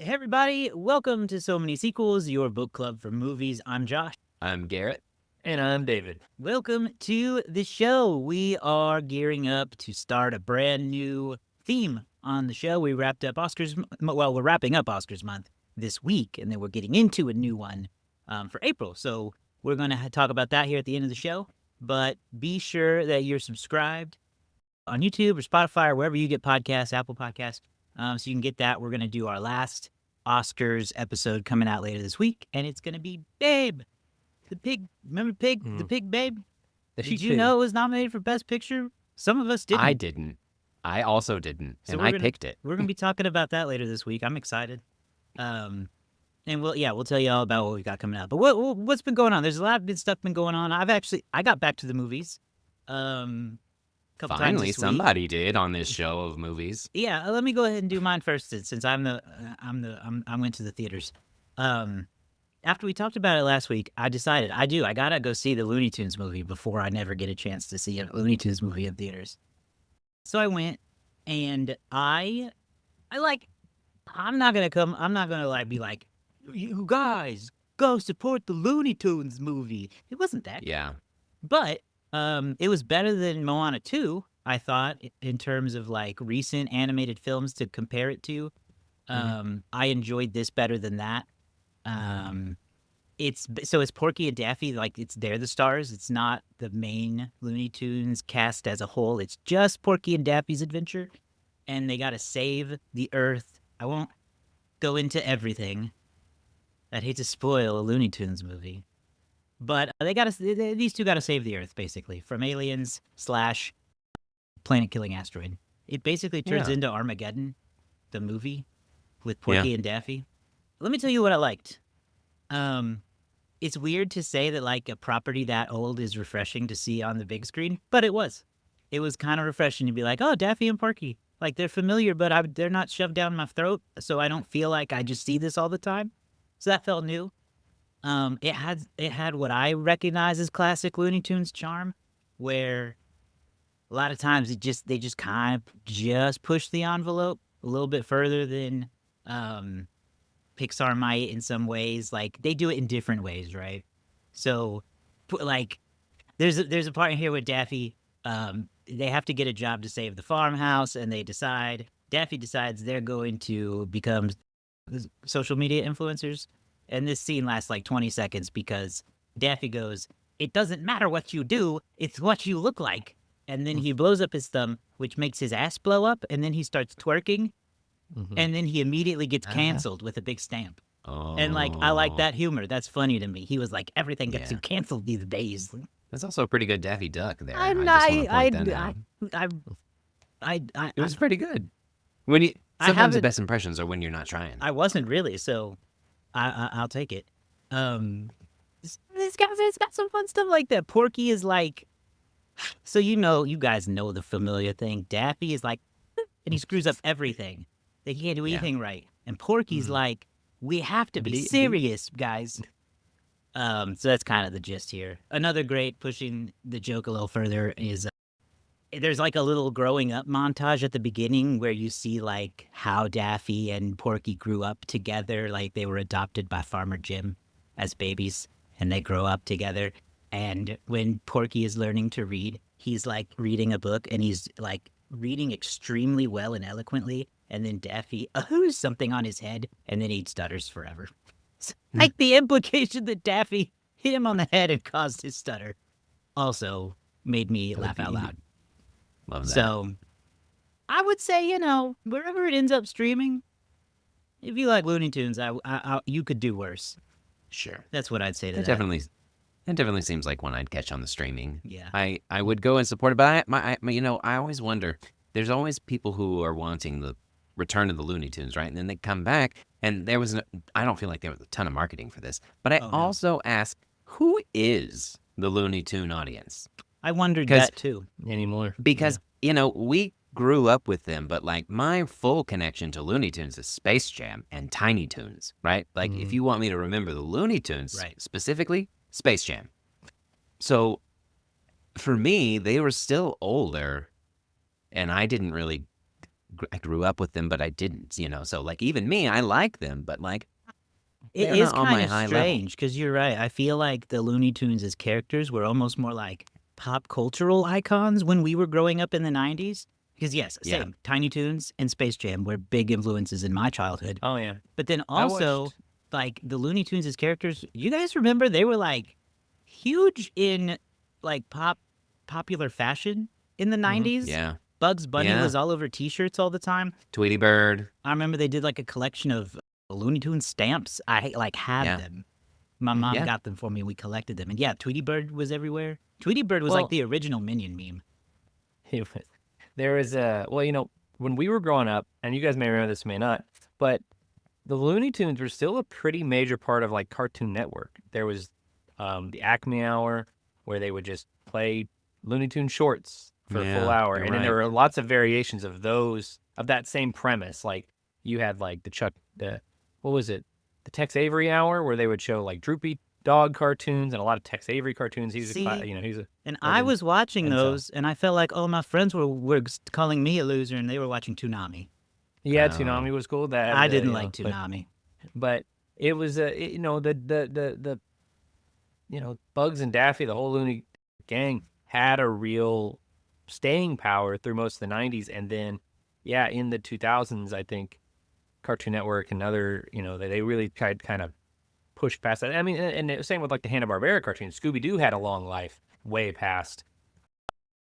Hey everybody, welcome to So Many Sequels, your book club for movies. I'm Josh. I'm Garrett. And I'm David. Welcome to the show. We are gearing up to start a brand new theme on the show. We wrapped up we're wrapping up Oscars month this week, and then we're getting into a new one for April. So we're going to talk about that here at the end of the show. But be sure that you're subscribed on YouTube or Spotify or wherever you get podcasts, Apple Podcasts. So you can get that. We're going to do our last Oscars episode coming out later this week, and it's going to be Babe, the pig. Remember Pig? The pig Babe? Did you know it was nominated for Best Picture? Some of us didn't. I didn't. I also didn't, So and I picked it. We're going to be talking about that later this week. I'm excited. And we'll tell you all about what we got coming out. But what's been going on? There's a lot of good stuff been going on. I got back to the movies. Couple times Finally, this week. somebody did on this show of movies. Yeah, let me go ahead and do mine first since I went to the theaters. After we talked about it last week, I decided I gotta go see the Looney Tunes movie before I never get a chance to see a Looney Tunes movie in theaters. So I went, and I'm not gonna be like, you guys go support the Looney Tunes movie. It wasn't that. Yeah. But it was better than Moana 2, I thought, in terms of like recent animated films to compare it to. I enjoyed this better than that. It's Porky and Daffy, like they're the stars. It's not the main Looney Tunes cast as a whole. It's just Porky and Daffy's adventure, and they got to save the Earth. I won't go into everything. I'd hate to spoil a Looney Tunes movie. But these two got to save the Earth, basically, from aliens / planet-killing asteroid. It basically turns into Armageddon, the movie, with Porky and Daffy. Let me tell you what I liked. It's weird to say that like a property that old is refreshing to see on the big screen, but it was. It was kind of refreshing to be like, oh, Daffy and Porky. Like, they're familiar, but they're not shoved down my throat, so I don't feel like I just see this all the time. So that felt new. It had what I recognize as classic Looney Tunes charm, where a lot of times they just kind of just push the envelope a little bit further than Pixar might in some ways. Like, they do it in different ways, right? So, like, there's a part in here with Daffy. They have to get a job to save the farmhouse, and Daffy decides they're going to become social media influencers. And this scene lasts like 20 seconds because Daffy goes, "It doesn't matter what you do, it's what you look like." And then he blows up his thumb, which makes his ass blow up, and then he starts twerking, and then he immediately gets canceled with a big stamp. Oh. And like, I like that humor. That's funny to me. He was like, everything gets you canceled these days. That's also a pretty good Daffy Duck there. It was pretty good. Sometimes the best impressions are when you're not trying. I wasn't really, so I'll take it. It's got some fun stuff like that. Porky is like, so you guys know the familiar thing. Daffy is like, and he screws up everything. They can't do anything right. And Porky's like, we have to be serious, guys. So that's kind of the gist here. Another great, pushing the joke a little further, is there's like a little growing up montage at the beginning where you see like how Daffy and Porky grew up together. Like, they were adopted by Farmer Jim as babies, and they grow up together. And when Porky is learning to read, he's like reading a book, and he's like reading extremely well and eloquently. And then Daffy oohs something on his head, and then he stutters forever. Like, the implication that Daffy hit him on the head and caused his stutter also made me laugh out loud. Love that. So I would say, wherever it ends up streaming, if you like Looney Tunes, you could do worse. Sure. That's what I'd say to that. It definitely seems like one I'd catch on the streaming. Yeah. I would go and support it, but I always wonder. There's always people who are wanting the return of the Looney Tunes, right? And then they come back, and I don't feel like there was a ton of marketing for this. But I also ask, who is the Looney Tune audience? I wondered that too. Anymore. Because, we grew up with them, but like my full connection to Looney Tunes is Space Jam and Tiny Toons, right? Like, if you want me to remember the Looney Tunes specifically, Space Jam. So for me, they were still older, and I didn't really I grew up with them, but I didn't, So like even me, I like them, but like It they're is not on kind my of high level. strange because you're right. I feel like the Looney Tunes as characters were almost more like pop cultural icons when we were growing up in the 90s. Because, yes, Yeah. same. Tiny Toons and Space Jam were big influences in my childhood. Oh yeah, But then I also, watched. like the Looney Tunes as characters, you guys remember they were like huge in like popular fashion in the Mhm. 90s. Yeah. Bugs Bunny Yeah. was all over t-shirts all the time. Tweety Bird. I remember they did like a collection of Looney Tunes stamps. I like had Yeah. them. My Mhm. mom Yeah. got them for me and we collected them. And yeah, Tweety Bird was everywhere. Tweety Bird was like Well, the original Minion meme. there was a when we were growing up, and you guys may remember this, may not, but the Looney Tunes were still a pretty major part of like Cartoon Network. There was the Acme Hour where they would just play Looney Tune shorts for a full Yeah, hour, you're and then there right. were lots of variations of that same premise. Like you had like the what was it, the Tex Avery Hour where they would show like Droopy Dog cartoons and a lot of Tex Avery cartoons. See, He's a and I legend, was watching and so those and I felt like all my friends were calling me a loser and they were watching Toonami. yeah, Oh. Toonami was cool. That I didn't like Toonami. but it was the Bugs and Daffy, the whole Looney gang had a real staying power through most of the 90s. And then, yeah, in the 2000s, I think Cartoon Network and other, they really tried to kind of push past that. I mean, and the same with like the Hanna-Barbera cartoons. Scooby-Doo had a long life way past,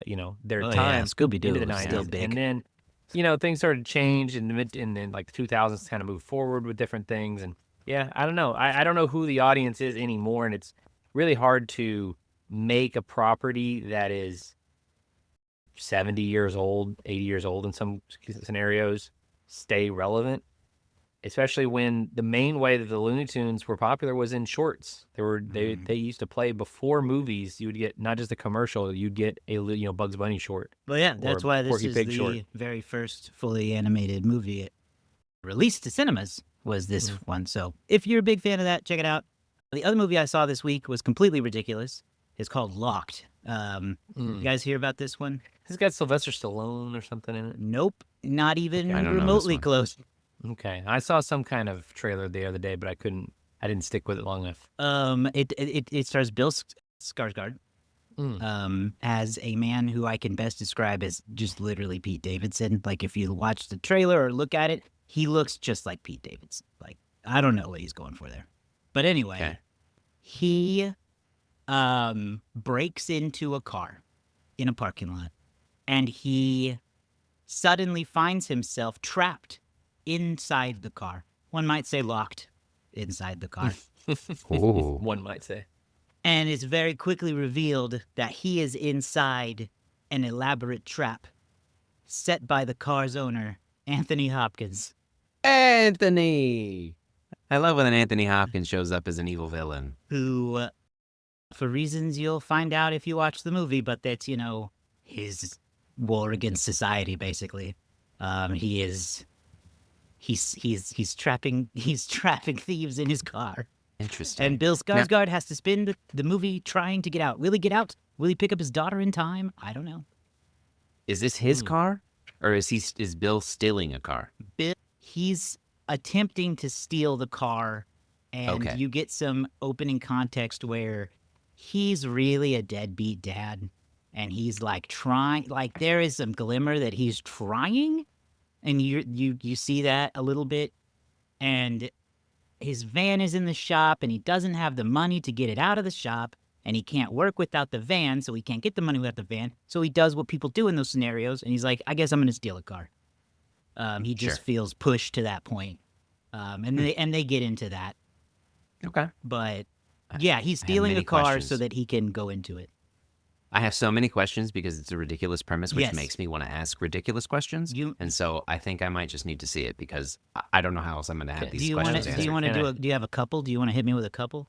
their Oh yeah, time Scooby Doo into the was still 90s. big. And then, things started to change and then like the 2000s kind of moved forward with different things. And yeah, I don't know. I don't know who the audience is anymore. And it's really hard to make a property that is 70 years old, 80 years old in some scenarios stay relevant, especially when the main way that the Looney Tunes were popular was in shorts. They used to play before movies. You would get not just a commercial, you'd get a Bugs Bunny short But yeah, or that's why this Porky is Pig short. the very first fully animated movie released to cinemas was this one. So if you're a big fan of that, check it out. The other movie I saw this week was completely ridiculous. It's called Locked. You guys hear about this one? Has it got Sylvester Stallone or something in it? Nope, not even I don't know this remotely one. close. Okay, I saw some kind of trailer the other day, but I didn't stick with it long enough. It stars Bill Skarsgård as a man who I can best describe as just literally Pete Davidson. Like if you watch the trailer or look at it, he looks just like Pete Davidson. Like I don't know what he's going for there, but anyway, Okay. he breaks into a car in a parking lot, and he suddenly finds himself trapped inside the car. One might say locked inside the car. Ooh. One might say. And it's very quickly revealed that he is inside an elaborate trap set by the car's owner, Anthony Hopkins. Anthony. I love when Anthony Hopkins shows up as an evil villain. Who, for reasons you'll find out if you watch the movie, but that's, his war against society, basically. He's trapping thieves in his car. Interesting. And Bill Skarsgård has to spend the movie trying to get out. Will he get out? Will he pick up his daughter in time? I don't know. Is this his car, or is Bill stealing a car? Bill, he's attempting to steal the car, and you get some opening context where he's really a deadbeat dad, and he's like trying. Like there is some glimmer that he's trying, and you see that a little bit, and his van is in the shop and he doesn't have the money to get it out of the shop, and he can't work without the van, so he can't get the money without the van. So he does what people do in those scenarios, and he's like, I guess I'm going to steal a car. He just feels pushed to that point. And they get into that. Okay. But yeah, he's stealing a car so that he can go into it. I have so many questions because it's a ridiculous premise, which Yes. makes me want to ask ridiculous questions. And so I think I might just need to see it because I don't know how else I'm going to have these questions answered. Do you have a couple? Do you want to hit me with a couple?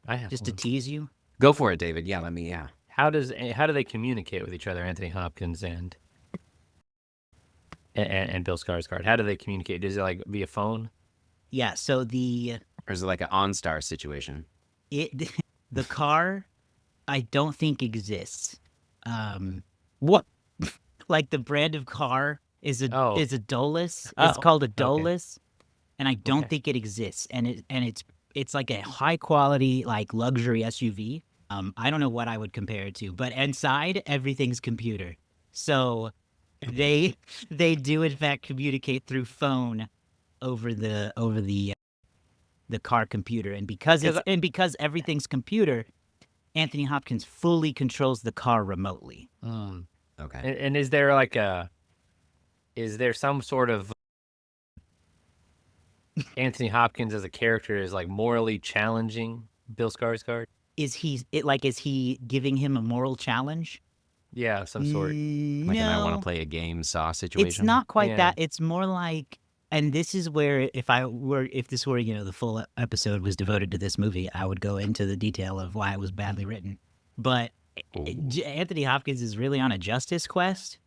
I have just one. to tease you. Go for it, David. Yeah, How do they communicate with each other, Anthony Hopkins and Bill Skarsgård? How do they communicate? Is it like via phone? Yeah. So or is it like an OnStar situation? The car, I don't think exists. What? Like the brand of car is a Oh. is a Dolus. Oh, It's called a okay. Dolus, and I don't Okay. think it exists. And it's like a high quality like luxury SUV. I don't know what I would compare it to, but inside everything's computer. So they do in fact communicate through phone over the car computer, and because 'Cause because everything's computer, Anthony Hopkins fully controls the car remotely. Okay. and is there like is there some sort of Anthony Hopkins as a character is like morally challenging Bill Skarsgård? Is he giving him a moral challenge? Yeah, some sort. Like an I want to No, play a game Saw it's situation. not quite Yeah. that. It's more like, and this is where if this were the full episode was devoted to this movie, I would go into the detail of why it was badly written. But Anthony Hopkins is really on a justice quest,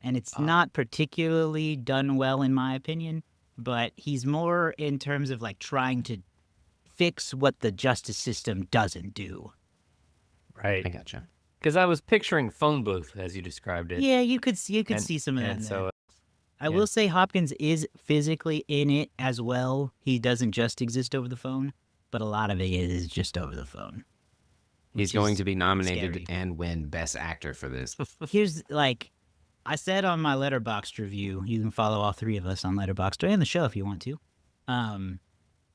and it's not particularly done well in my opinion. But he's more in terms of like trying to fix what the justice system doesn't do. Right. I gotcha. Because I was picturing phone booth as you described it. Yeah, you could see and, some of that. and In so there. I yeah. will say Hopkins is physically in it as well. He doesn't just exist over the phone, but a lot of it is just over the phone. He's which going is to be nominated scary. and win Best Actor for this. Here's like I said on my Letterboxd review. You can follow all three of us on Letterboxd and the show if you want to.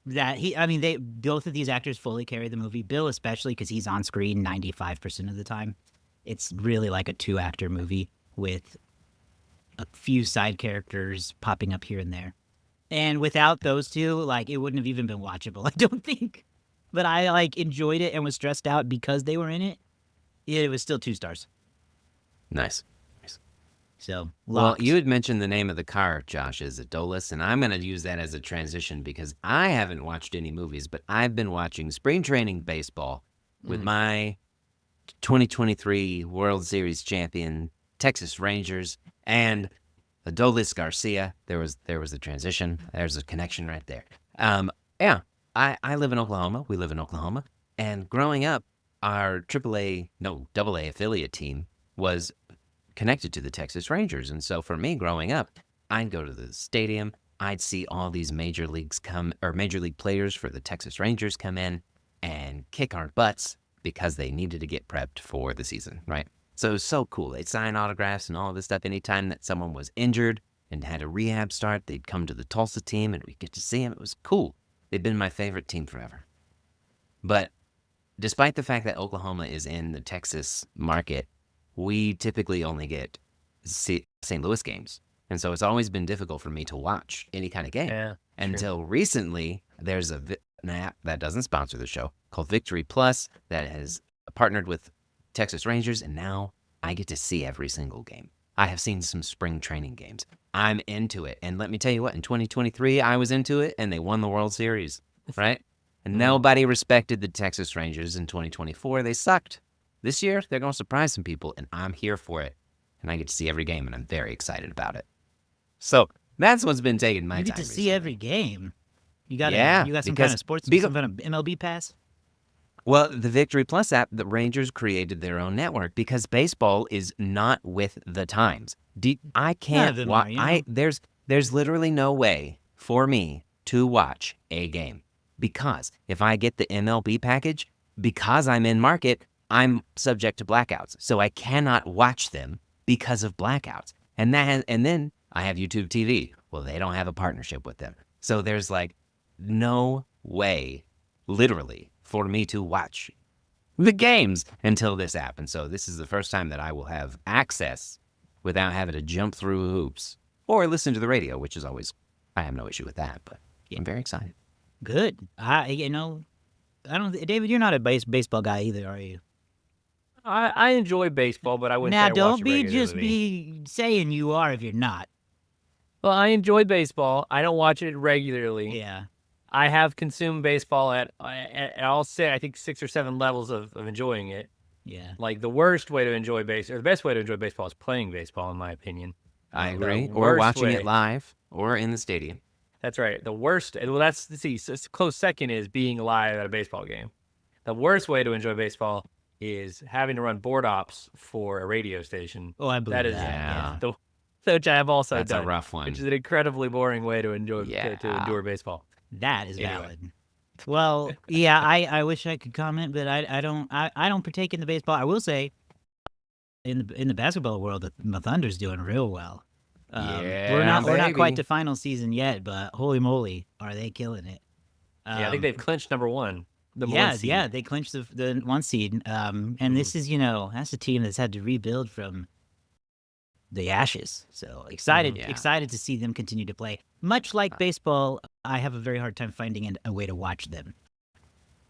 That they both of these actors fully carry the movie. Bill especially because he's on screen 95% of the time. It's really like a 2-actor movie with a few side characters popping up here and there. And without those two, like it wouldn't have even been watchable, I don't think. But I like enjoyed it and was stressed out because they were in it. It was still 2 stars. Nice. So Well, locked. you had mentioned the name of the car, Josh, is a Dolus, and I'm going to use that as a transition because I haven't watched any movies, but I've been watching spring training baseball with my 2023 World Series champion Texas Rangers and Adolis Garcia. There was a transition. There's a connection right there. Yeah, I live in Oklahoma. We live in Oklahoma, and growing up, our AA affiliate team was connected to the Texas Rangers. And so for me growing up, I'd go to the stadium, I'd see all these major league players for the Texas Rangers come in and kick our butts because they needed to get prepped for the season, right? So it was so cool. They'd sign autographs and all of this stuff. Anytime that someone was injured and had a rehab start, they'd come to the Tulsa team and we'd get to see them. It was cool. They've been my favorite team forever. But despite the fact that Oklahoma is in the Texas market, we typically only get St. Louis games. And so it's always been difficult for me to watch any kind of game. Yeah, Until recently, there's an app that doesn't sponsor the show called Victory Plus that has partnered with Texas Rangers, and now I get to see every single game. I have seen some spring training games. I'm into it. And let me tell you what, in 2023, I was into it, and they won the World Series, right? And nobody respected the Texas Rangers in 2024. They sucked. This year, they're going to surprise some people, and I'm here for it. And I get to see every game, and I'm very excited about it. So that's what's been taking my you time. get to see recently. every game. You got Yeah, you got some because- kind of sports, because- some kind of MLB pass. Well, the Victory Plus app, the Rangers created their own network because baseball is not with the times. I can't them watch. are, you know. There's literally no way for me to watch a game because if I get the MLB package, because I'm in market, I'm subject to blackouts, so I cannot watch them because of blackouts. And then I have YouTube TV. Well, they don't have a partnership with them, so there's like no way, literally, for me to watch the games until this app. And so this is the first time that I will have access without having to jump through hoops or listen to the radio, which is always, I have no issue with that, but I'm very excited. Good. I don't. David, you're not a baseball guy either, are you? I enjoy baseball, but I wouldn't Now, say I watch don't it be regularly. just be saying you are if you're not. Well, I enjoy baseball. I don't watch it regularly. Yeah. I have consumed baseball at I'll say I think 6 or 7 levels of enjoying it. Yeah. Like the worst way to enjoy baseball, or the best way to enjoy baseball is playing baseball, in my opinion. I The agree. Or worst watching way- it live or in the stadium. That's right. The worst. Well, that's close second is being live at a baseball game. The worst way to enjoy baseball is having to run board ops for a radio station. Oh, I believe That is that. Yeah. which I have also That's done. a rough one. Which is an incredibly boring way to enjoy Yeah. to endure baseball. That is Anyway. valid. Well, yeah, I wish I could comment, but I don't partake in the baseball. I will say, in the basketball world, the Thunder's doing real well. We're not quite baby. to final season yet, but holy moly, are they killing it? Yeah, I think they've clinched number one. Yeah, they clinched the 1 seed. And this is, that's a team that's had to rebuild from the ashes. So excited to see them continue to play. Much like baseball, I have a very hard time finding a way to watch them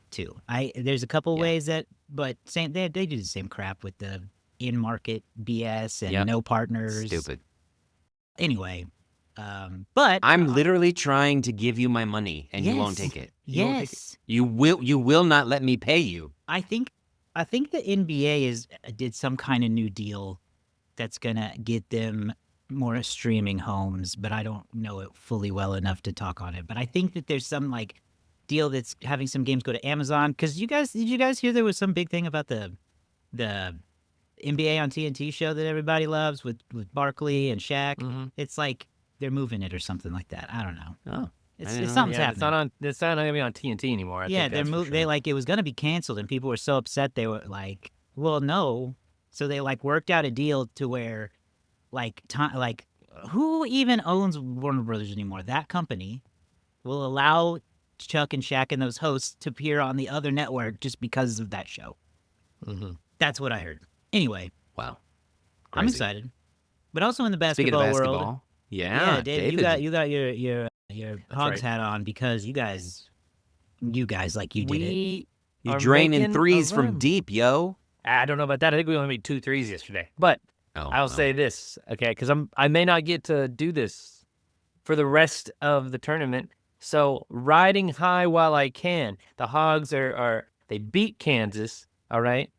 too. There's a couple ways but they do the same crap with the in-market BS and no partners. Stupid. Anyway, but I'm literally trying to give you my money, and you won't take it. You will not let me pay you. I think the NBA did some kind of new deal that's gonna get them more streaming homes, but I don't know it fully well enough to talk on it. But I think that there's some like deal that's having some games go to Amazon. Because did you guys hear there was some big thing about the NBA on TNT show that everybody loves with Barkley and Shaq? Mm-hmm. It's like they're moving it or something like that. I don't know. Oh, it's something's happening. It's not gonna be on TNT anymore. I think they're moving. They like it was gonna be canceled, and people were so upset. They were like, "Well, no." So they like worked out a deal to where, who even owns Warner Brothers anymore? That company will allow Chuck and Shaq and those hosts to appear on the other network just because of that show. Mm-hmm. That's what I heard. Anyway, wow, crazy. I'm excited. But also in the basketball, Speaking of basketball world, yeah, David, you got your Hogs hat on because you guys like you did it. You're draining threes from deep, yo. I don't know about that. I think we only made 2 threes yesterday. But I'll say this, okay? Because I may not get to do this for the rest of the tournament. So riding high while I can. The Hogs they beat Kansas, all right?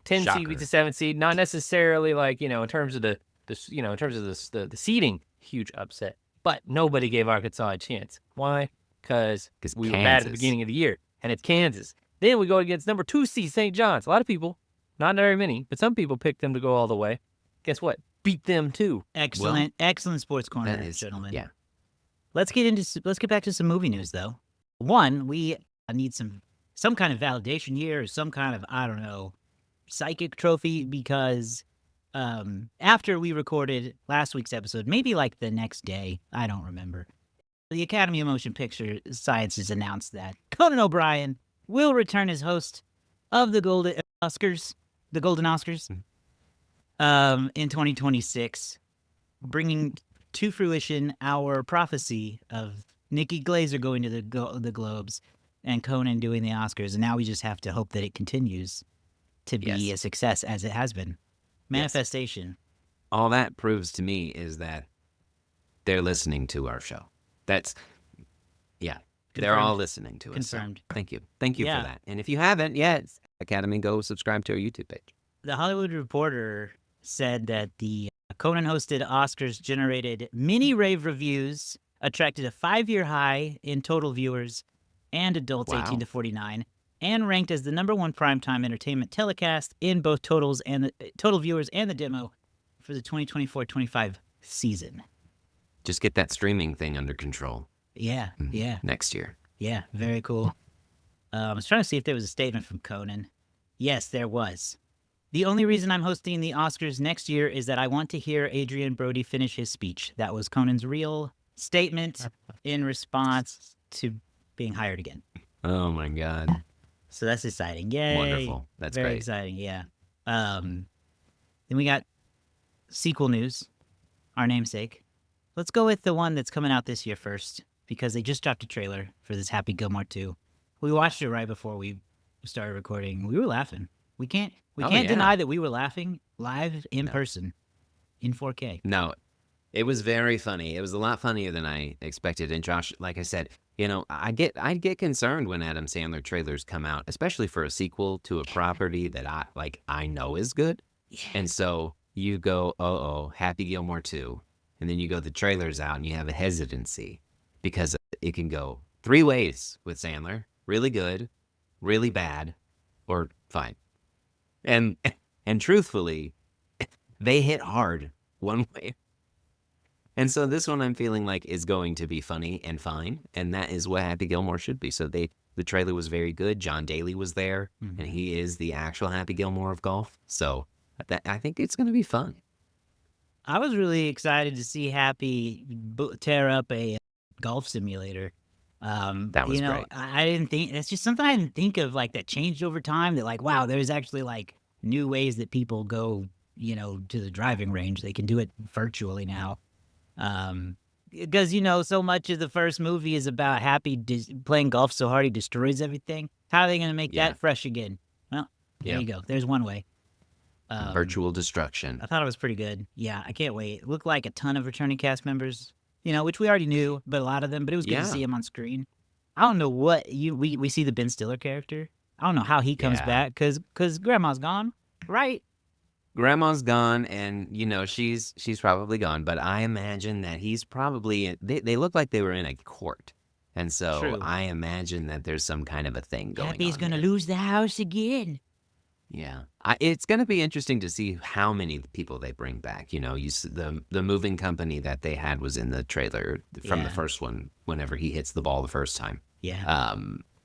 10 seed beats the 7 seed. Not necessarily like, in terms of the seeding, huge upset. But nobody gave Arkansas a chance. Why? Because we were bad at the beginning of the year, and it's Kansas. Then we go against number 2 seed St. John's. A lot of people, not very many, but some people picked them to go all the way. Guess what? Beat them too. Excellent sports corner, gentlemen. Yeah. Let's get back to some movie news though. One, we need some kind of validation here, or some kind of, I don't know, psychic trophy, because after we recorded last week's episode, maybe like the next day, I don't remember, the Academy of Motion Picture Sciences announced that Conan O'Brien will return as host of the Golden Oscars, in 2026, bringing to fruition our prophecy of Nikki Glaser going to the Globes and Conan doing the Oscars. And now we just have to hope that it continues to be a success as it has been. Manifestation. All that proves to me is that they're listening to our show. They're all listening to us. Confirmed. So thank you for that. And if you haven't yet, Academy, go subscribe to our YouTube page. The Hollywood Reporter said that the Conan-hosted Oscars generated many rave reviews, attracted a 5-year high in total viewers and adults 18 to 49, and ranked as the #1 primetime entertainment telecast in both total viewers and the demo for the 2024-25 season. Just get that streaming thing under control. Yeah. Next year. Yeah, very cool. I was trying to see if there was a statement from Conan. Yes, there was. The only reason I'm hosting the Oscars next year is that I want to hear Adrian Brody finish his speech. That was Conan's real statement in response to being hired again. Oh my God. So that's exciting. Yay. Wonderful. That's very great. Exciting, yeah. Then we got sequel news, our namesake. Let's go with the one that's coming out this year first, because they just dropped a trailer for this Happy Gilmore 2. We watched it right before we started recording. We were laughing. We can't deny that we were laughing live in person in 4K. No, it was very funny. It was a lot funnier than I expected. And Josh, like I said, I get concerned when Adam Sandler trailers come out, especially for a sequel to a property that I know is good. Yeah. And so you go, Happy Gilmore 2. And then you go, the trailer's out, and you have a hesitancy because it can go 3 ways with Sandler: really good, really bad, or fine. And truthfully, they hit hard one way And so this one I'm feeling like is going to be funny and fine, and that is what Happy Gilmore should be. So the trailer was very good. John Daly was there, and he is the actual Happy Gilmore of golf. So I think it's going to be fun. I was really excited to see Happy tear up a golf simulator. That was great. I didn't think that's just something I didn't think of, like, that changed over time. That, like, wow, there's actually like new ways that people go, to the driving range. They can do it virtually now. Because so much of the first movie is about Happy playing golf so hard he destroys everything. How are they going to make that fresh again? Well, there you go. There's one way. Virtual destruction. I thought it was pretty good. Yeah, I can't wait. It looked like a ton of returning cast members, which we already knew, but a lot of them. But it was good to see him on screen. I don't know what we see the Ben Stiller character. I don't know how he comes back because Grandma's gone, right? Grandma's gone, and she's probably gone. But I imagine that he's probably. They look like they were in a court, and so True. I imagine that there's some kind of a thing going on. Happy's gonna lose the house again. Yeah, it's going to be interesting to see how many people they bring back. The moving company that they had was in the trailer from the first one. Whenever he hits the ball the first time. Yeah.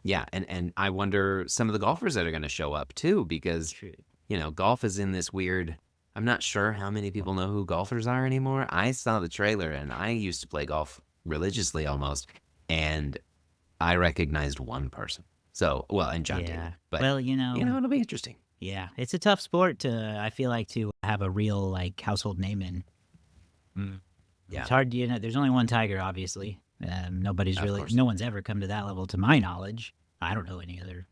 Yeah, and I wonder some of the golfers that are going to show up too, because golf is in this weird. I'm not sure how many people know who golfers are anymore. I saw the trailer, and I used to play golf religiously almost, and I recognized one person. So, and John Daly. But it'll be interesting. Yeah, it's a tough sport I feel like, to have a real, like, household name in. Yeah. It's hard, there's only one Tiger, obviously. No one's ever come to that level, to my knowledge. I don't know any other.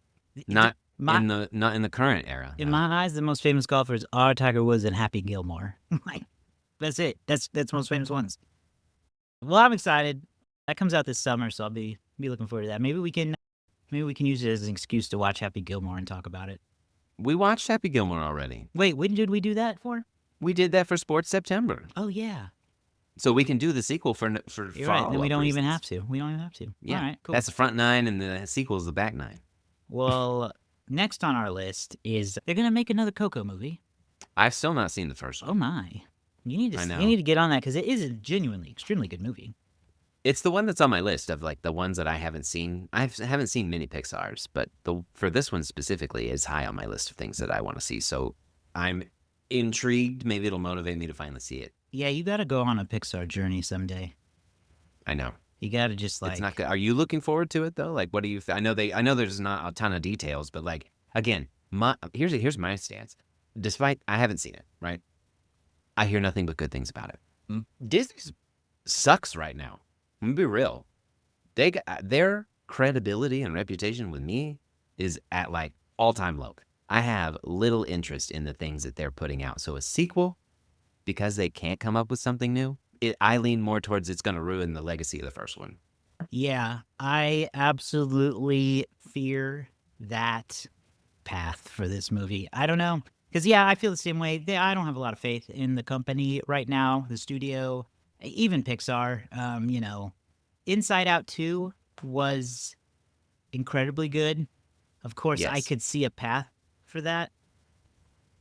Not in the current era. In my eyes, the most famous golfers are Tiger Woods and Happy Gilmore. Like, that's it. That's the most famous ones. Well, I'm excited. That comes out this summer, so I'll be looking forward to that. Maybe we can use it as an excuse to watch Happy Gilmore and talk about it. We watched Happy Gilmore already. Wait, when did we do that for? We did that for Sports September. Oh, yeah. So we can do the sequel for You're right. Then we don't even have to. Yeah. All right, cool. That's the front nine, and the sequel is the back nine. Well, next on our list is they're going to make another Coco movie. I've still not seen the first one. Oh, my. You need to get on that, because it is a genuinely extremely good movie. It's the one that's on my list of, like, the ones that I haven't seen. I haven't seen many Pixar's, but for this one specifically is high on my list of things that I want to see. So I'm intrigued. Maybe it'll motivate me to finally see it. Yeah, you got to go on a Pixar journey someday. I know. You got to just, like... It's not good. Are you looking forward to it, though? Like, what do you... I know there's not a ton of details, but, like, again, here's my stance. Despite I haven't seen it, right? I hear nothing but good things about it. Disney sucks right now. I'm gonna be real. Their credibility and reputation with me is at, like, all-time low. I have little interest in the things that they're putting out. So a sequel, because they can't come up with something new, I lean more towards it's going to ruin the legacy of the first one. Yeah, I absolutely fear that path for this movie. I don't know. Because, I feel the same way. I don't have a lot of faith in the company right now, the studio, even Pixar. Inside Out 2 was incredibly good. Of course, I could see a path for that.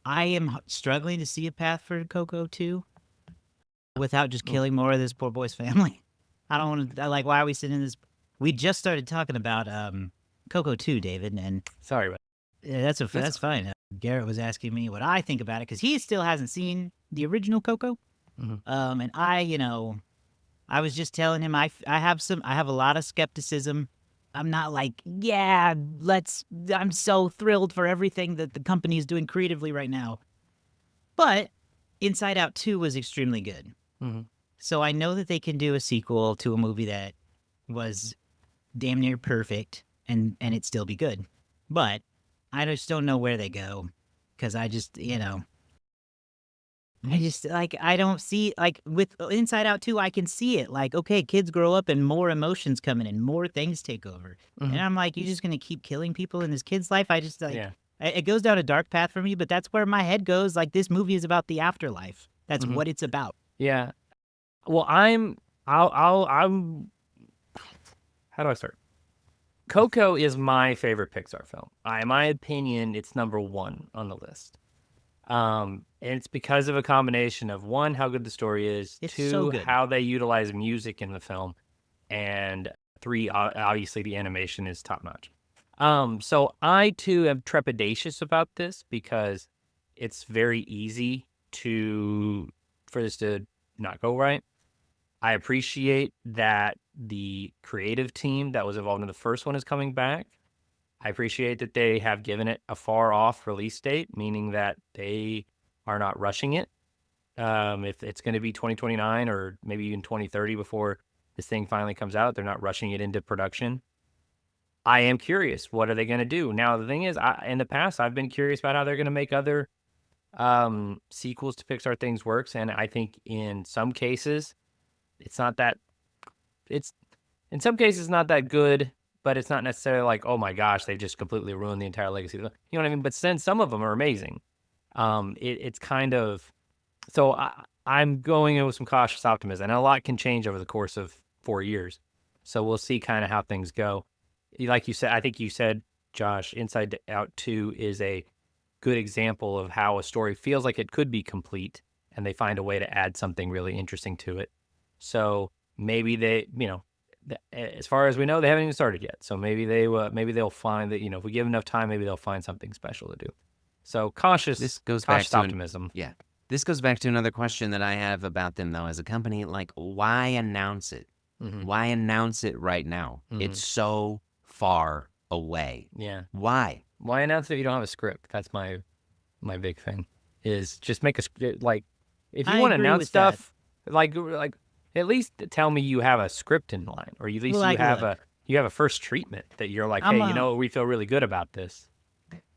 I am struggling to see a path for Coco 2 without just killing more of this poor boy's family. I don't want to, why are we sitting in this? We just started talking about Coco 2, David, and... Sorry about that. That's fine. Garrett was asking me what I think about it, because he still hasn't seen the original Coco. Mm-hmm. And I was just telling him I have a lot of skepticism. I'm not like, I'm so thrilled for everything that the company is doing creatively right now. But Inside Out 2 was extremely good. Mm-hmm. So I know that they can do a sequel to a movie that was damn near perfect and it still be good. But I just don't know where they go, because I just I don't see, like, with Inside Out 2, I can see it. Like, okay, kids grow up and more emotions come in and more things take over. Mm-hmm. And I'm like, you're just going to keep killing people in this kid's life? I just, it goes down a dark path for me, but that's where my head goes. Like, this movie is about the afterlife. That's what it's about. Yeah. Well, I'm how do I start? Coco is my favorite Pixar film. In my opinion, it's number one on the list. And it's because of a combination of, one, how good the story is, It's two, so good. how they utilize music in the film, and three, obviously the animation is top notch. So I too am trepidatious about this because it's very easy for this to not go right. I appreciate that the creative team that was involved in the first one is coming back. I appreciate that they have given it a far off release date, meaning that they are not rushing it. If it's going to be 2029 or maybe even 2030 before this thing finally comes out, they're not rushing it into production. I am curious, what are they going to do? Now, the thing is, in the past, I've been curious about how they're going to make other sequels to Pixar things works. And I think in some cases, it's not that, it's in some cases not that good, but it's not necessarily like, oh my gosh, they just completely ruined the entire legacy. You know what I mean? But then some of them are amazing. It's kind of, so I'm going in with some cautious optimism, and a lot can change over the course of 4 years. So we'll see kind of how things go. Like you said, I think you said, Josh, Inside Out 2 is a good example of how a story feels like it could be complete, and they find a way to add something really interesting to it. So maybe they, as far as we know, they haven't even started yet. So maybe they'll find that, if we give enough time, maybe they'll find something special to do. So cautious optimism. Yeah. This goes back to another question that I have about them, though, as a company. Like, why announce it? Mm-hmm. Why announce it right now? Mhm. It's so far away. Yeah. Why? Why announce that you don't have a script? That's my big thing. Is just make a script. Like, if you I want to agree announce with stuff, like at least tell me you have a script in line, or at least Like, you have a first treatment that you're like, I'm hey, we feel really good about this.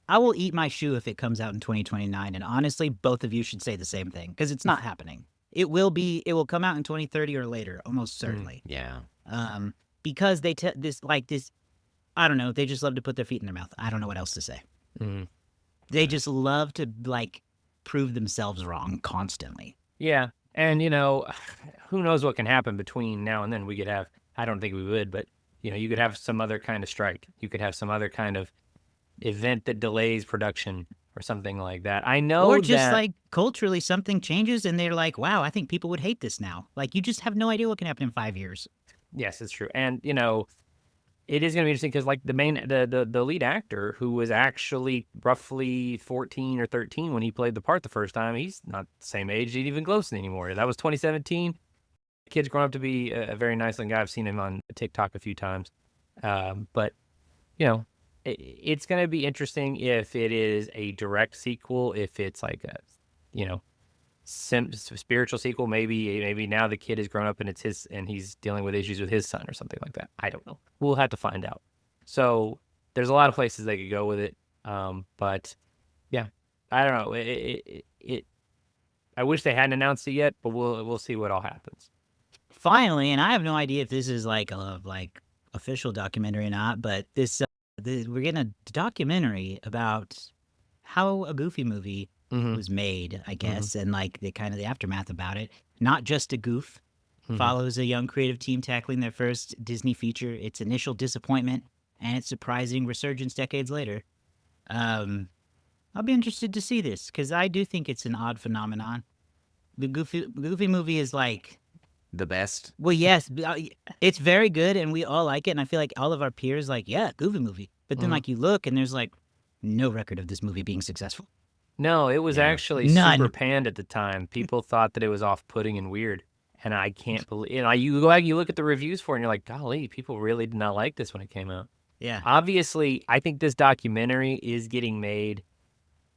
I will eat my shoe if it comes out in 2029. And honestly, both of you should say the same thing because it's not happening. It will come out in 2030 or later, almost certainly. Yeah. Because they this, I don't know. They just love to put their feet in their mouth. I don't know what else to say. Mhm. They just love to prove themselves wrong constantly. Yeah, and who knows what can happen between now and then? We could have. I don't think we would, but you could have some other kind of strike. You could have some other kind of event that delays production or something like that. I know Or just that, culturally something changes and they're like, wow, I think people would hate this now. Like, you just have no idea what can happen in 5 years. yes, it's true. And it is going to be interesting because the lead actor, who was actually roughly 14 or 13 when he played the part the first time, he's not the same age, even close anymore. That was 2017. The kid's grown up to be a very nice looking guy. I've seen him on TikTok a few times. But it's going to be interesting if it is a direct sequel, if it's like a spiritual sequel. Maybe now the kid has grown up and it's his, and he's dealing with issues with his son or something like that. I don't know. We'll have to find out. So there's a lot of places they could go with it. But yeah, I don't know. I wish they hadn't announced it yet, but we'll see what all happens. Finally, and I have no idea if this is a official documentary or not, but we're getting a documentary about how a Goofy movie was made, I guess, and the aftermath about it. Not just a goof. Follows a young creative team tackling their first Disney feature, its initial disappointment, and its surprising resurgence decades later. I'll be interested to see this because I do think it's an odd phenomenon. The Goofy movie is the best. Well, yes, it's very good, and we all like it, and I feel like all of our peers yeah, Goofy movie. But then you look, and there's no record of this movie being successful. No, it was actually None. super panned at the time. People thought that it was off-putting and weird, and I can't believe. You go back, you look at the reviews for it, and you're like, golly, people really did not like this when it came out. Yeah. Obviously, I think this documentary is getting made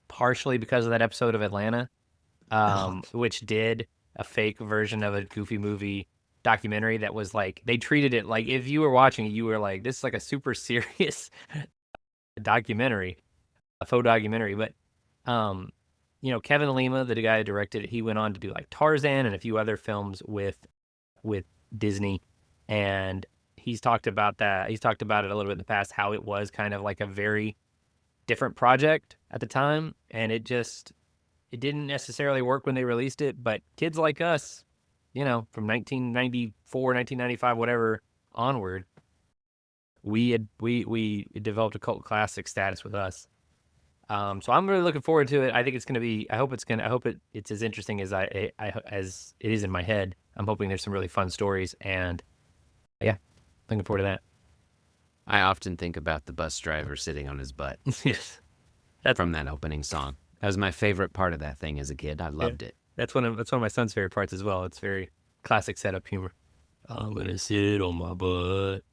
partially because of that episode of Atlanta, which did a fake version of a Goofy movie documentary that was they treated it like, if you were watching it, you were like, this is a super serious documentary, a faux documentary. But Kevin Lima, the guy who directed it, he went on to do Tarzan and a few other films with Disney, and he's talked about that. He's talked about it a little bit in the past, how it was kind of a very different project at the time, and it didn't necessarily work when they released it. But kids like us, from 1994, 1995, whatever onward, we developed a cult classic status with us. So I'm really looking forward to it. I think it's going to be. I hope it's as interesting as as it is in my head. I'm hoping there's some really fun stories, and yeah, looking forward to that. I often think about the bus driver sitting on his butt Yes, from that opening song. That was my favorite part of that thing as a kid. I loved it. that's one of my son's favorite parts as well. It's very classic setup humor. I'm gonna sit on my butt.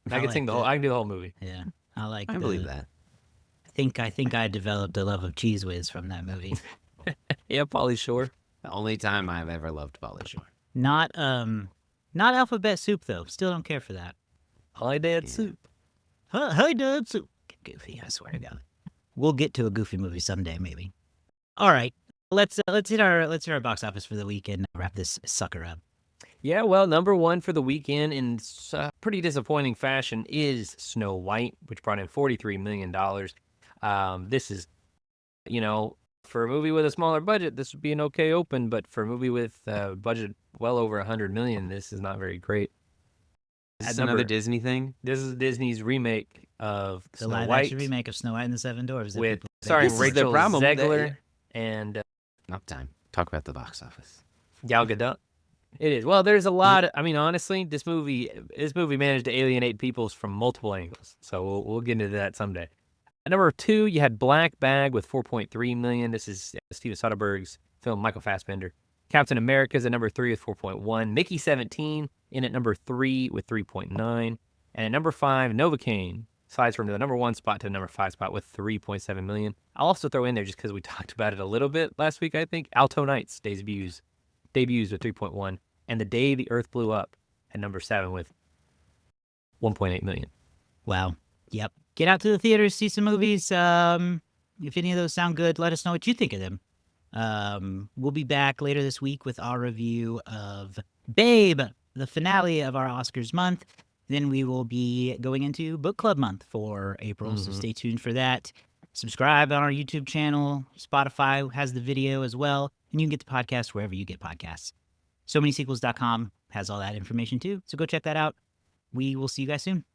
I can like sing the whole. that. I can do the whole movie. Yeah, I believe that. I think I developed a love of Cheese Whiz from that movie. Yeah, Pauly Shore. The only time I've ever loved Pauly Shore. Not Alphabet Soup though. Still don't care for that. Hi, Dad Yeah. Soup. Hi, Dad Soup. Goofy, I swear to God. We'll get to a Goofy movie someday, maybe. All right, let's hit our box office for the week and wrap this sucker up. Yeah, well, number one for the weekend in pretty disappointing fashion is Snow White, which brought in $43 million. This is, for a movie with a smaller budget, this would be an okay open, but for a movie with a budget well over $100 million, this is not very great. Is At this number- another Disney thing? This is Disney's remake of The Snow live White action remake of Snow White and the Seven Dwarfs. that with people- starring This is the Rachel problem that- Zegler and Enough time. Talk about the box office. Gal Gadot. It is. Well, there's a lot of, honestly, this movie managed to alienate people from multiple angles. So we'll get into that someday. At number two, you had Black Bag with 4.3 million. This is Steven Soderbergh's film, Michael Fassbender. Captain America's at number three with 4.1. Mickey 17 in at number three with 3.9. And at number five, Novocaine slides from the number one spot to the number five spot with 3.7 million. I'll also throw in there, just because we talked about it a little bit last week, I think, Alto Nights debuts with 3.1, and The Day the Earth Blew Up at number 7 with 1.8 million. Wow. Yep. Get out to the theaters, see some movies. If any of those sound good, let us know what you think of them. We'll be back later this week with our review of Babe, the finale of our Oscars month. Then we will be going into book club month for April, so stay tuned for that. Subscribe on our YouTube channel. Spotify has the video as well, and you can get the podcast wherever you get podcasts. SoManySequels.com has all that information too, so go check that out. We will see you guys soon.